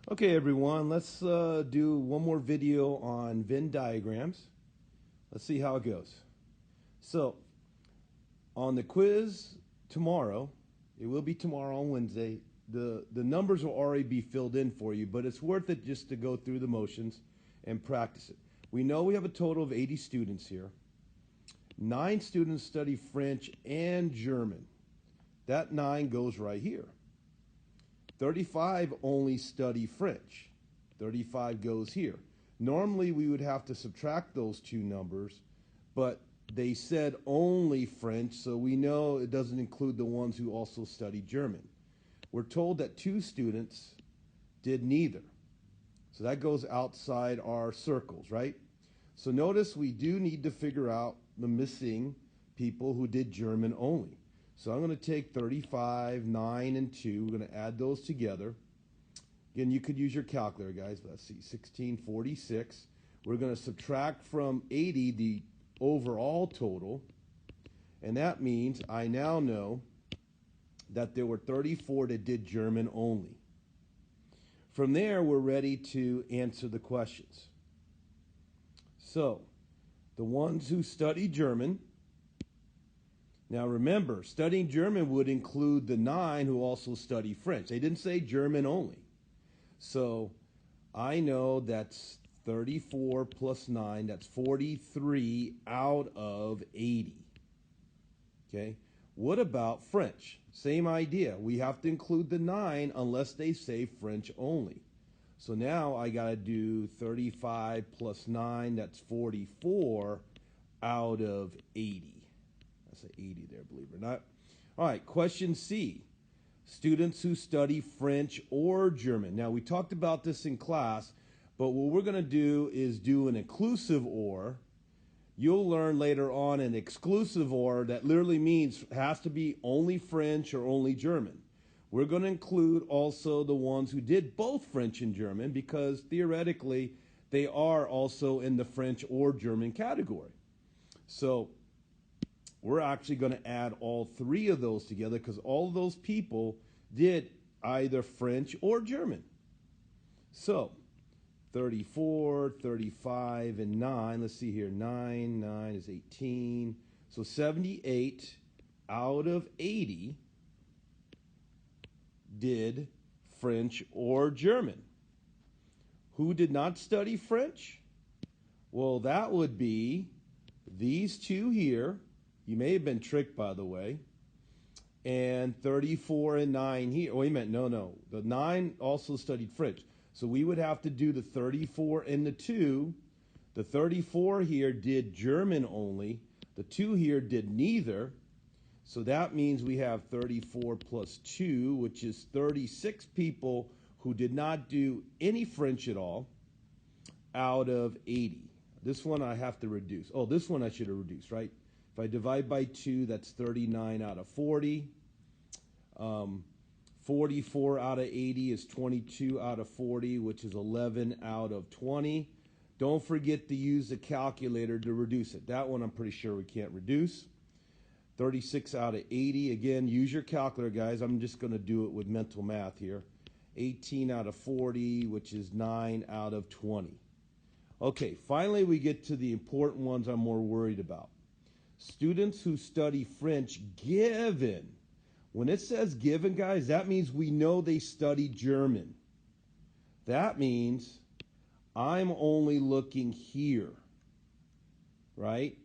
Okay, everyone, let's do one more video on Venn diagrams. Let's see how it goes. So, on the quiz tomorrow, it will be tomorrow on Wednesday, the numbers will already be filled in for you, but it's worth it just to go through the motions and practice it. We know we have a total of 80 students here. 9 students study French and German. That 9 goes right here. 35 only study French. 35 goes here. Normally we would have to subtract those two numbers, but they said only French, so we know it doesn't include the ones who also study German. We're told that 2 students did neither. So that goes outside our circles, right? So notice we do need to figure out the missing people who did German only. So I'm going to take 35, 9, and 2. We're going to add those together. Again, you could use your calculator, guys. Let's see, 1646. We're going to subtract from 80 the overall total. And that means I now know that there were 34 that did German only. From there, we're ready to answer the questions. So, the ones who study German. Now remember, studying German would include the 9 who also study French. They didn't say German only. So I know that's 34 plus 9, that's 43 out of 80. Okay? What about French? Same idea. We have to include the 9 unless they say French only. So now I got to do 35 plus 9, that's 44 out of 80. I say 80 there, believe it or not. All right, question C. Students who study French or German. Now, we talked about this in class, but what we're going to do is do an inclusive or. You'll learn later on an exclusive or that literally means it has to be only French or only German. We're going to include also the ones who did both French and German because theoretically they are also in the French or German category. So we're actually going to add all 3 of those together because all of those people did either French or German. So 34, 35, and 9. Let's see here. 9 is 18. So 78 out of 80 did French or German. Who did not study French? Well, that would be these 2 here. You may have been tricked, by the way. And 34 and 9 here. Oh, wait a minute. No. The 9 also studied French. So we would have to do the 34 and the 2. The 34 here did German only. The 2 here did neither. So that means we have 34 plus 2, which is 36 people who did not do any French at all out of 80. This one I have to reduce. Oh, this one I should have reduced, right? If I divide by 2, that's 39 out of 40. 44 out of 80 is 22 out of 40, which is 11 out of 20. Don't forget to use the calculator to reduce it. That one I'm pretty sure we can't reduce. 36 out of 80. Again, use your calculator, guys. I'm just going to do it with mental math here. 18 out of 40, which is 9 out of 20. Okay, finally we get to the important ones I'm more worried about. Students who study French given. When it says given, guys, that means we know they study German. That means I'm only looking here, right?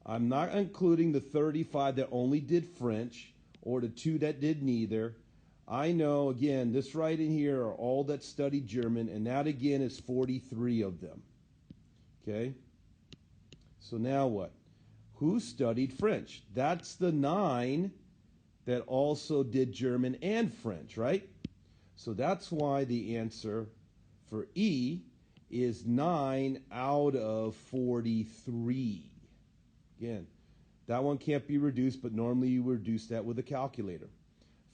I'm not including the 35 that only did French or the 2 that did neither. I know, again, this right in here are all that studied German, and that, again, is 43 of them. Okay? So now what? Who studied French? That's the 9 that also did German and French, right? So that's why the answer for E is 9 out of 43. Again, that one can't be reduced, but normally you reduce that with a calculator.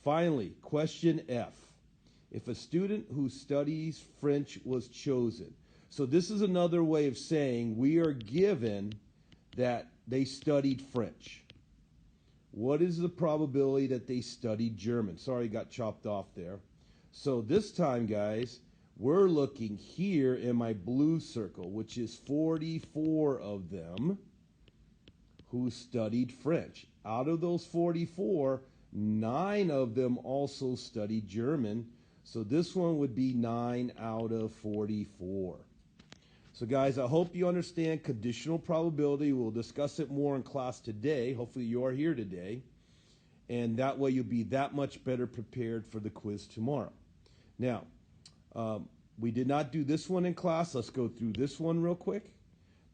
Finally, question F. If a student who studies French was chosen. So this is another way of saying we are given that they studied French. What is the probability that they studied German? Sorry, got chopped off there. So this time, guys, we're looking here in my blue circle, which is 44 of them who studied French. Out of those 44, 9 of them also studied German. So this one would be 9 out of 44. So guys, I hope you understand conditional probability. We'll discuss it more in class today. Hopefully you are here today. And that way you'll be that much better prepared for the quiz tomorrow. Now, we did not do this one in class. Let's go through this one real quick.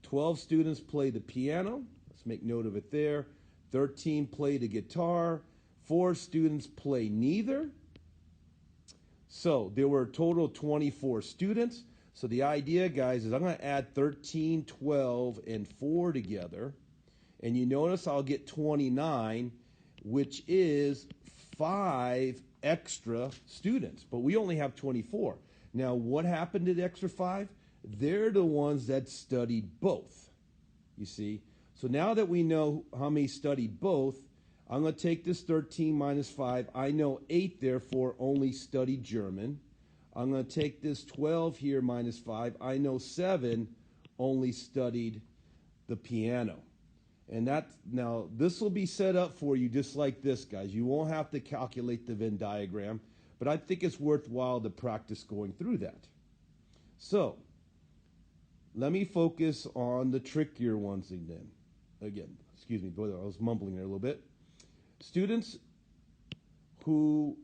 12 students play the piano. Let's make note of it there. 13 play the guitar. 4 students play neither. So there were a total of 24 students. So the idea, guys, is I'm going to add 13, 12, and 4 together. And you notice I'll get 29, which is 5 extra students. But we only have 24. Now, what happened to the extra 5? They're the ones that studied both, you see. So now that we know how many studied both, I'm going to take this 13 minus 5. I know 8, therefore, only studied German. I'm going to take this 12 here minus 5. I know 7 only studied the piano. And now this will be set up for you just like this, guys. You won't have to calculate the Venn diagram, but I think it's worthwhile to practice going through that. So let me focus on the trickier ones then. Again, excuse me, I was mumbling there a little bit. Students who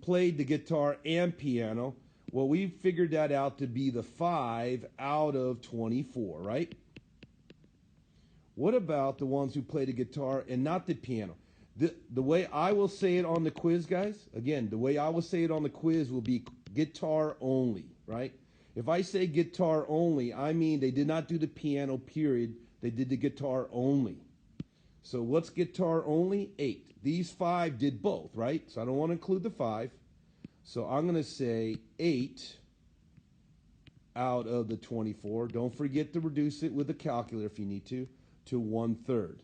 played the guitar and piano, well, we figured that out to be the 5 out of 24, right? What about the ones who play the guitar and not the piano? The way I will say it on the quiz, guys, again, the way I will say it on the quiz will be guitar only, right? If I say guitar only, I mean they did not do the piano, period. They did the guitar only. So what's guitar only? 8. These 5 did both, right? So I don't want to include the 5. So I'm going to say 8 out of the 24. Don't forget to reduce it with a calculator if you need to 1/3.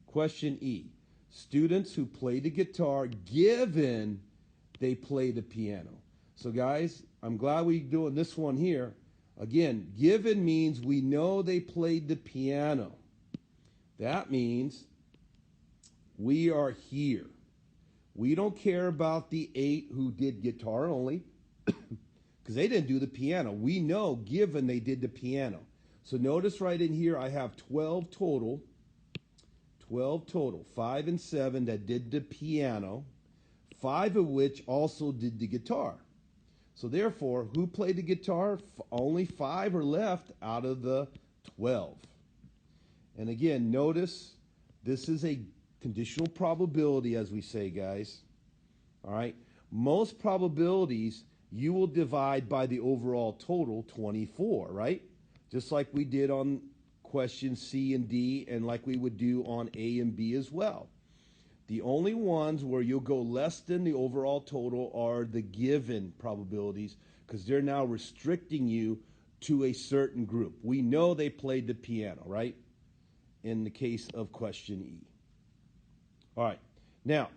Question E. Students who play the guitar given they play the piano. So guys, I'm glad we're doing this one here. Again, given means we know they played the piano. That means we are here. We don't care about the 8 who did guitar only because they didn't do the piano. We know given they did the piano. So notice right in here I have 12 total. 12 total, 5 and 7 that did the piano, 5 of which also did the guitar. So therefore, who played the guitar? Only 5 are left out of the 12. And again, notice this is a conditional probability, as we say, guys. All right. Most probabilities you will divide by the overall total, 24, right? Just like we did on questions C and D, and like we would do on A and B as well. The only ones where you'll go less than the overall total are the given probabilities, because they're now restricting you to a certain group. We know they played the piano, right? In the case of question E. All right. Now,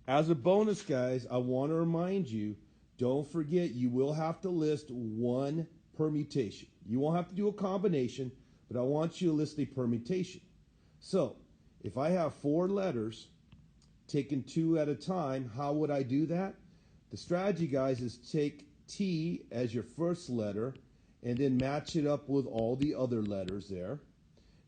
as a bonus, guys, I want to remind you, don't forget you will have to list one permutation. You won't have to do a combination, but I want you to list a permutation. So, if I have 4 letters, taken 2 at a time, how would I do that? The strategy, guys, is take T as your first letter and then match it up with all the other letters there.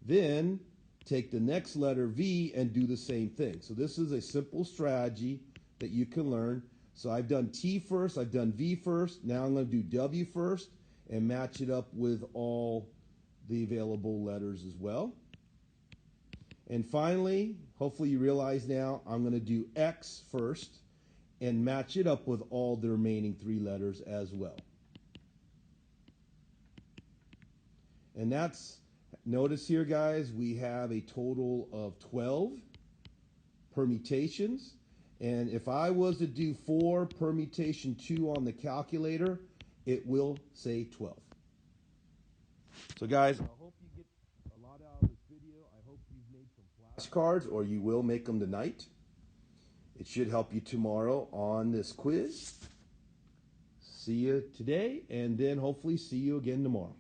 Then take the next letter V and do the same thing. So this is a simple strategy that you can learn. So I've done T first, I've done V first, now I'm going to do W first and match it up with all the available letters as well. And finally, hopefully you realize now, I'm going to do X first and match it up with all the remaining 3 letters as well. And that's, notice here, guys, we have a total of 12 permutations. And if I was to do 4 permutation 2 on the calculator, it will say 12. So guys, I hope you get a lot out of this video. I hope you've made some flashcards, or you will make them tonight. It should help you tomorrow on this quiz. see you today, and then hopefully see you again tomorrow.